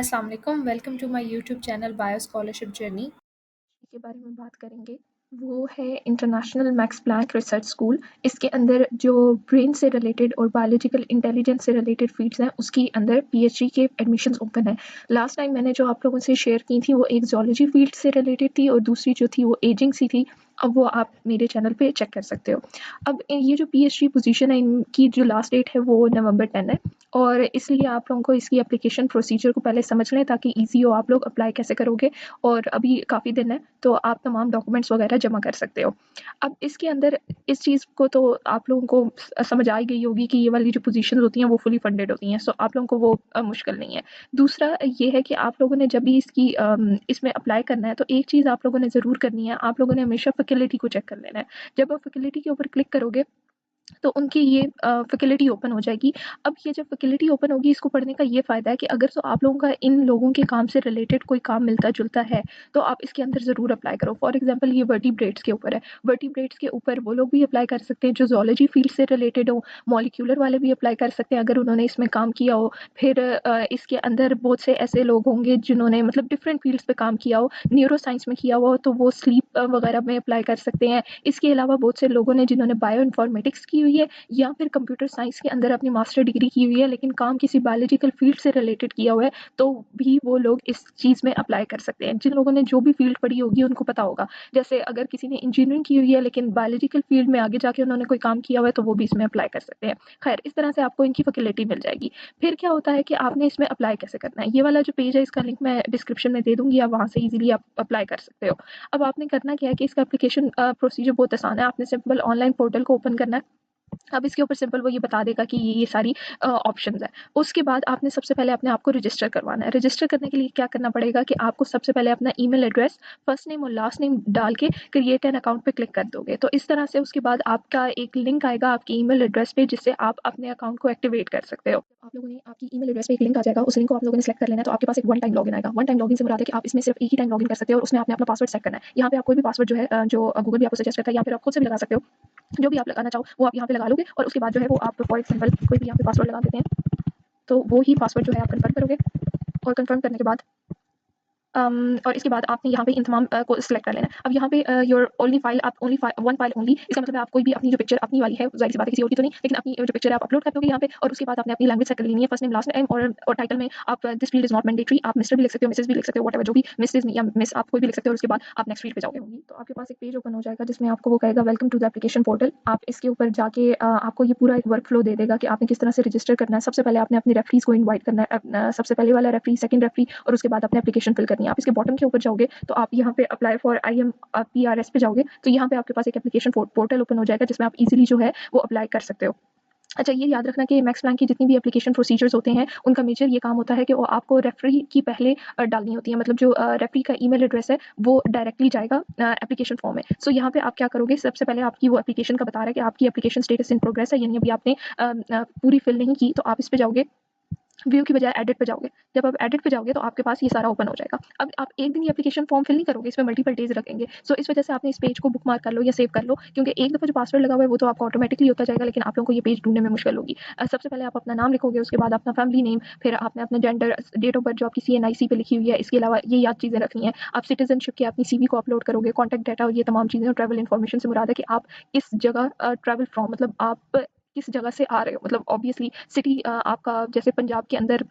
अस्सलाम वालेकुम, welcome to my YouTube channel bio scholarship journey. के बारे में बात करेंगे वो है international Max Planck research school. इसके अंदर जो ब्रेन से रिलेटेड और बायोलॉजिकल इंटेलिजेंस से रिलेटेड फील्ड्स हैं उसकी अंदर पीएचडी के एडमिशन्स ओपन है। लास्ट टाइम मैंने जो आप लोगों से शेयर की थी वो एक जूलॉजी फील्ड से रिलेटेड थी और दूसरी जो थी वो एजिंग सी थी। अब वो आप मेरे चैनल पे चेक कर सकते हो। अब ये जो पीएचडी पोजीशन है इनकी जो लास्ट डेट है वो नवंबर 10 है और इसलिए आप लोगों को इसकी एप्लीकेशन प्रोसीजर को पहले समझ लें ताकि ईजी हो आप लोग अप्लाई कैसे करोगे। और अभी काफ़ी दिन है तो आप तमाम डॉक्यूमेंट्स वगैरह जमा कर सकते हो। अब इसके अंदर इस चीज़ को तो आप लोगों को समझ आ ही गई होगी कि ये वाली जो पोजीशंस होती हैं वो फुली फंडेड होती हैं, सो आप लोगों को वो मुश्किल नहीं है। दूसरा ये है कि आप लोगों ने जब भी इसमें अप्लाई करना है तो एक चीज़ आप लोगों ने ज़रूर करनी है, आप लोगों ने हमेशा फैकल्टी को चेक कर लेना है। जब आप फैकल्टी के ऊपर क्लिक करोगे तो उनकी ये फैकल्टी ओपन हो जाएगी। अब ये जब फैकल्टी ओपन होगी इसको पढ़ने का ये फ़ायदा है कि अगर तो आप लोगों का इन लोगों के काम से रिलेटेड कोई काम मिलता-जुलता है, तो आप इसके अंदर ज़रूर अप्लाई करो। फॉर एग्ज़ाम्पल ये वर्टिब्रेट्स के ऊपर है। वर्टिब्रेट्स के ऊपर वो लोग भी अप्लाई कर सकते हैं जो ज़ूलॉजी फ़ील्ड से रिलेटेड हो, मॉलिक्यूलर वाले भी अप्लाई कर सकते हैं अगर उन्होंने इसमें काम किया हो। फिर इसके अंदर बहुत से ऐसे लोग होंगे जिन्होंने मतलब डिफरेंट फ़ील्ड्स पे काम किया हो, न्यूरो साइंस में किया हुआ हो तो वो स्लीप वगैरह में अप्लाई कर सकते हैं। इसके अलावा बहुत से लोगों ने जिन्होंने बायो इन्फॉर्मेटिक्स की हुई है या फिर कंप्यूटर साइंस के अंदर अपनी मास्टर डिग्री की हुई है लेकिन काम किसी बायोलॉजिकल फील्ड से रिलेटेड किया हुआ है तो भी वो लोग इस चीज़ में अप्लाई कर सकते हैं। जिन लोगों ने जो भी फील्ड पढ़ी होगी उनको पता होगा। जैसे अगर किसी ने इंजीनियरिंग की हुई है लेकिन बायोलॉजिकल फील्ड में आगे जाके उन्होंने कोई काम किया हुआ है तो वो भी इसमें अप्लाई कर सकते हैं। खैर इस तरह से आपको इनकी फैसिलिटी मिल जाएगी। फिर क्या होता है कि आपने इसमें अप्लाई कैसे करना है। ये वाला जो पेज है इसका लिंक मैं डिस्क्रिप्शन में दे दूंगी, आप वहाँ से ईजिली आप अप्लाई कर सकते हो। अब आपने करना क्या है कि इसका एप्लीकेशन प्रोसीजर बहुत आसान है। आपने सिंपल ऑनलाइन पोर्टल को ओपन करना है। अब इसके ऊपर सिंपल वो ये बता देगा कि ये सारी ऑप्शंस है। उसके बाद आपने सबसे पहले अपने आप को रजिस्टर करवाना है। रजिस्टर करने के लिए क्या करना पड़ेगा कि आपको सबसे पहले अपना ईमेल एड्रेस, फर्स्ट नेम और लास्ट नेम डाल के क्रिएट एन अकाउंट पे क्लिक कर दोगे। तो इस तरह से उसके बाद आपका एक लिंक आएगा आपकी ईमेल एड्रेस पे जिससे आप अपने अकाउंट को एक्टिवेट कर सकते हो। आप लोगों ने आपकी ईमेल एड्रेस पे एक लिंक आ जाएगा, उस लिंक को आप लोगों ने सेलेक्ट कर लेना है तो आपके पास एक वन टाइम लॉगिन आएगा। वन टाइम लॉगिन से मुराद है कि आप इसमें सिर्फ एक ही टाइम लॉगिन कर सकते हो और उसमें आपने अपना पासवर्ड सेट करना है। यहाँ पे आप कोई भी पासवर्ड जो है जो गूगल भी आपको सजेस्ट करता है या फिर आप खुद से भी लगा सकते हो। जो भी आप लगाना चाहो वो आप यहाँ पे लगा लोगे और उसके बाद जो है वो आप फॉर एग्जाम्पल कोई भी यहाँ पे पासवर्ड लगा देते हैं तो वो ही पासवर्ड जो है आप कंफर्म करोगे और कंफर्म करने के बाद और इसके बाद आपने यहाँ पे इन तमाम को सिलेक्ट कर लेना है। अब यहाँ पे योर ओनली फाइल आप ओनली वन फाइल ओनली, इसका मतलब है आप कोई भी अपनी जो पिक्चर अपनी वाली है जाहिर सी बात है किसी और की तो नहीं, लेकिन अपनी जो पिक्चर है आप अपलोड कर दोगे यहाँ पे और उसके बाद आपने अपनी लैंग्वेज सेट कर लेनी है, फर्स्ट नेम लास्ट नेम और टाइटल में आप this field is not mandatory, आप मिस्टर भी लिख सकते हो, मिसेज भी लिख सकते हो, व्हाटएवर जो भी मिसेज या मिस आप कोई भी लिख सकते हो और उसके बाद आप नेक्स्ट फील्ड पे जाओगे। तो आपके पास एक पेज ओपन हो जाएगा जिसमें आपको वो कहेगा welcome to the application portal. आप इसके ऊपर जाके आपको ये पूरा एक वर्क फ्लो दे देगा कि आपने किस तरह से रजिस्टर करना है। सबसे पहले आपने अपनी रेफरीज को इन्वाइट करना है, सबसे पहले वाला रेफरी, सेकंड रेफरी और उसके बाद अपने एप्लीकेशन फिल करनी है। आप इसके बॉटम के ऊपर जाओगे तो आप यहाँ पे अप्लाई फॉर IMPRS पे जाओगे तो यहाँ पे आपके पास एक एप्लीकेशन पोर्टल ओपन हो जाएगा जिसमें आप इजीली जो है वो अप्लाई कर सकते हो। अच्छा ये याद रखना कि मैक्स प्लैंक की जितनी भी एप्लीकेशन प्रोसीजर्स होते हैं उनका मेजर ये काम होता है कि वो आपको रेफरी की पहले डालनी होती है, मतलब जो रेफरी का ईमेल एड्रेस है वो डायरेक्टली जाएगा एप्लीकेशन फॉर्म में। सो यहाँ पे आप क्या करोगे, सबसे पहले आपकी वो एप्लीकेशन का बता रहा है कि आपकी एप्लीकेशन स्टेटस इन प्रोग्रेस है, यानी अभी आपने पूरी फिल नहीं की, तो आप इस पे जाओगे, व्यू की बजाय एडिट पे जाओगे। जब आप एडिट पे जाओगे तो आपके पास ये सारा ओपन हो जाएगा। अब आप एक दिन ये एप्लीकेशन फॉर्म फिल नहीं करोगे, इसमें मल्टीपल डेज रखेंगे। सो इस वजह से आपने इस पेज को बुक मार्क कर लो या सेव कर लो, क्योंकि एक दफ़ा जो पासवर्ड लगा हुआ है वो तो आपका ऑटोमेटिकली होता जाएगा, लेकिन आप लोगों को ये पेज ढूंढने में मुश्किल होगी। सबसे पहले आप अपना नाम लिखोगे, उसके बाद अपना फैमिली नेम, फिर आपने अपना जेंडर, डेट ऑफ बर्थ जो आपकी CNIC पे लिखी हुई है, इसके अलावा ये याद चीज़ें रखनी है। आप सिटीजनशिप की अपनी CV को अपलोड करोगे, कॉन्टैक्ट डाटा और ये तमाम चीज़ें। ट्रैवल इन्फॉर्मेशन से मुराद है कि आप किस जगह ट्रैवल फ्रॉम, मतलब आप किस जगह से आ रहे हो, मतलब ऑब्वियसली सिटी आपका जैसे पंजाब के अंदर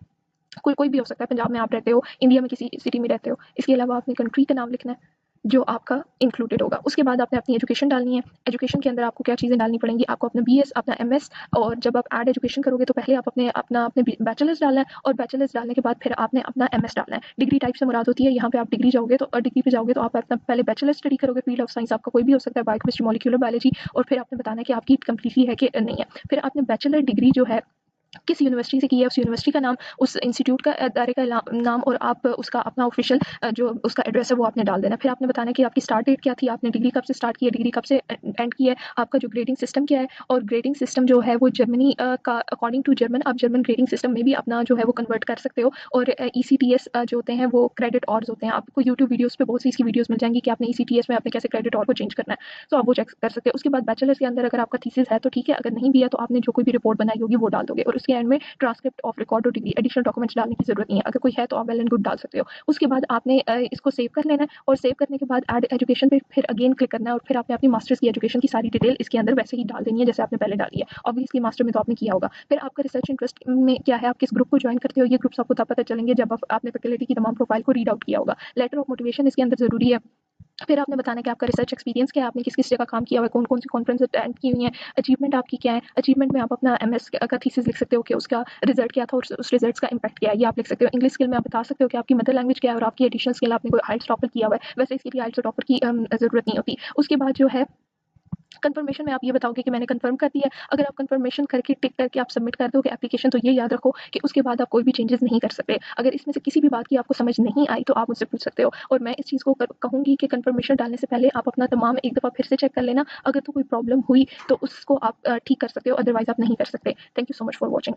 कोई भी हो सकता है, पंजाब में आप रहते हो, इंडिया में किसी सिटी में रहते हो। इसके अलावा आपने कंट्री का नाम लिखना है जो आपका इंक्लूडेड होगा। उसके बाद आपने अपनी एजुकेशन डालनी है। एजुकेशन के अंदर आपको क्या चीज़ें डालनी पड़ेंगी, आपको अपना BS, अपना MS, और जब आप ऐड एजुकेशन करोगे तो पहले आप अपने बैचलर्स डालना है और बैचलर्स डालने के बाद फिर आपने अपना MS डालना है। डिग्री टाइप से मुराद होती है, यहाँ पे आप डिग्री जाओगे तो डिग्री पे जाओगे तो आप अपना पहले बैचलर स्टडी करोगे, फील्ड ऑफ साइंस आपका कोई भी हो सकता है, बायोकेमिस्ट्री, मॉलिक्यूलर बायोलॉजी, और फिर आपने बताना है कि आपकी कंप्लीटली है कि नहीं है। फिर आपने बैचलर डिग्री जो है किस यूनिवर्सिटी से की है, उस यूनिवर्सिटी का नाम, उस इंस्टीट्यूट का अदारे का नाम और आप उसका अपना ऑफिशियल जो उसका एड्रेस है वो आपने डाल देना। फिर आपने बताना है कि आपकी स्टार्ट डेट क्या थी, आपने डिग्री कब से स्टार्ट की है, डिग्री कब से एंड की है, आपका जो ग्रेडिंग सिस्टम क्या है, और ग्रेडिंग सिस्टम जो है वो जर्मनी का अकॉर्डिंग टू जर्मन, आप जर्मन ग्रेडिंग सिस्टम में भी अपना जो है वो कन्वर्ट कर सकते हो। और ECTS जो होते हैं वो क्रेडिट ऑर्स होते हैं। आपको यूट्यूब वीडियोज़ पे बहुत सी इसकी वीडियोज़ मिल जाएंगी कि आपने ECTS में आपने कैसे क्रेडिट ऑर को चेंज करना है, तो आप वो चेक कर सकते हो। उसके बाद बैचलर्स के अंदर अगर आपका थीसिस है तो ठीक है, अगर नहीं भी है तो आपने जो कोई भी रिपोर्ट बनाई होगी वो डाल दोगे और उसके एंड में ट्रांसक्रिप्ट ऑफ रिकॉर्ड और डिग्री एडिशनल डॉक्यूमेंट्स डालने की जरूरत नहीं है। अगर कोई है तो आप वेल एंड गुड डाल सकते हो। उसके बाद आपने इसको सेव कर लेना है और सेव करने के बाद ऐड एजुकेशन पे फिर अगेन क्लिक करना है और फिर आपने अपनी मास्टर्स की एजुकेशन की सारी डिटेल इसके अंदर वैसे ही डाल देनी है जैसे आपने पहले डाली है। ऑब्वियसली मास्टर में तो आपने किया होगा। फिर आपका रिसर्च इंटरेस्ट में क्या है, आप किस ग्रुप को ज्वाइन करते हो, ये ग्रुप्स आपको तब पता चलेंगे जब आपने फैकल्टी की तमाम प्रोफाइल को रीड आउट किया होगा। लेटर ऑफ मोटिवेशन इसके अंदर जरूरी है। फिर आपने बताना कि आपका रिसर्च एक्सपीरियंस क्या है, आपने किस किस जगह काम किया हुआ है, कौन कौन सी कॉन्फ्रेंस अटेंड की हुई है, अचीवमेंट आपकी क्या है। अचीवमेंट में आप अपना एमएस का थीसिस लिख सकते हो कि उसका रिजल्ट क्या था और उस रिजल्ट का इंपैक्ट क्या है, ये आप लिख सकते हो। इंग्लिश स्किल में आप बता सकते हो कि आपकी मदर लैंग्वेज क्या है और आपकी एडिशनल स्किल आपने कोई आइल्स टॉपर किया हुआ है, वैसे इसके लिए आइल्स टॉपर की जरूरत नहीं होती। उसके बाद जो है कंफर्मेशन में आप ये बताओगे कि मैंने कंफर्म कर दिया है। अगर आप कंफर्मेशन करके टिक करके आप सबमिट कर दोगे एप्लीकेशन, तो ये याद रखो कि उसके बाद आप कोई भी चेंजेस नहीं कर सकते। अगर इसमें से किसी भी बात की आपको समझ नहीं आई तो आप मुझसे पूछ सकते हो। और मैं इस चीज़ को कहूँगी कि कंफर्मेशन डालने से पहले आप अपना तमाम एक दफ़ा फिर से चेक कर लेना। अगर तो कोई प्रॉब्लम हुई तो उसको आप ठीक कर सकते हो, अदरवाइज आप नहीं कर सकते। Thank you so much for watching.